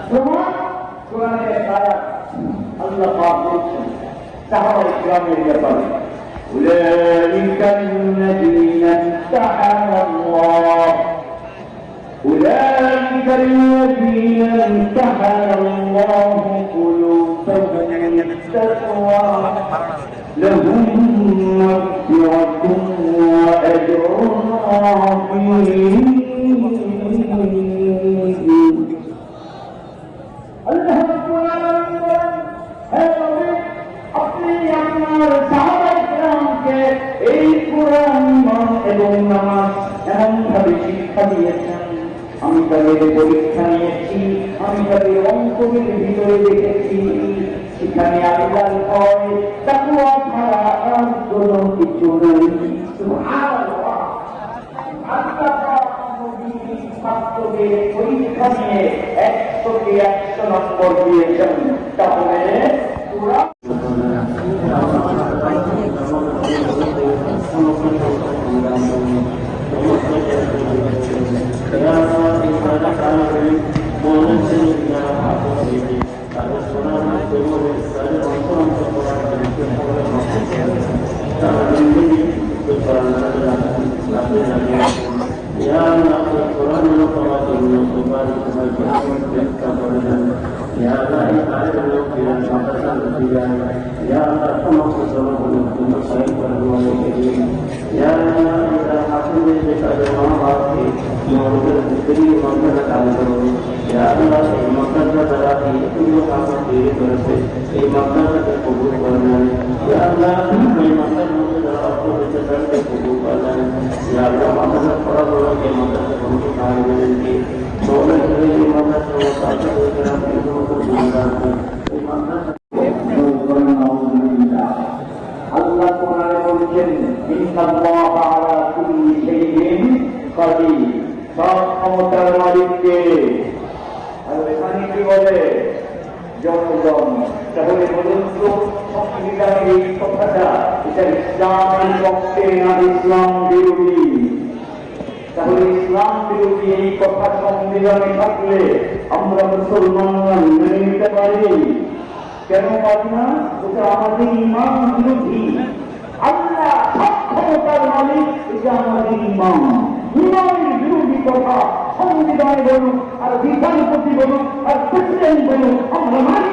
প্রমাণ কোরআনের আয়াত আল্লাহ পাক বলছেন সাহাবায়ে কিরামের ব্যাপারে উলাইকা আল্লাযীনা ইমতাহানা আল্লাহ أولئك الذين امتحن الله قلوبهم للتقوى لهم مغفرة وأجر عظيم الله अपने আমার সাহাবায়ে কিরামকে এই কোরআন এবং নামাজ এমনভাবে শিক্ষা দিয়েছেন আমি তাদের পরীক্ষা নিয়েছি আমি তাদের অন্তরের ভিতরে দেখেছি সেখানে আল্লাহর ভয় তাকওয়া ছাড়া আর কোনো কিছু নেই সুবহানাল্লাহ আল্লাহ নবী ছাত্রদের পরীক্ষা নিয়ে 100কে 100 নম্বর দিয়েছেন তাহলে পুরা আল্লাহ কোরআনে বলেছেন ইন্নাল্লাহ আলা কুল্লি শাইইন কাদির সব ক্ষমতার মালিক কে আর এখানে কি বলে জনগণ তাহলে বলুন তো সংবিধানের এই কথাটা এটা ইসলামের পক্ষে না ইসলাম বিরোধী তাহলে ইসলাম বিরোধী এই কথা সংবিধানে থাকলে আমরা মুসলমানরা মেনে নিতে পারি কেন পারি না ওটা আমাদের ইমান বিরোধী আল্লাহ সব ক্ষমতার মালিক এটা আমাদের ইমান ইমানের বিরোধী কথা সংবিধানে বলুন আর বিচারপতি বলুন আর প্রেসিডেন্ট বলুন আমরা মানি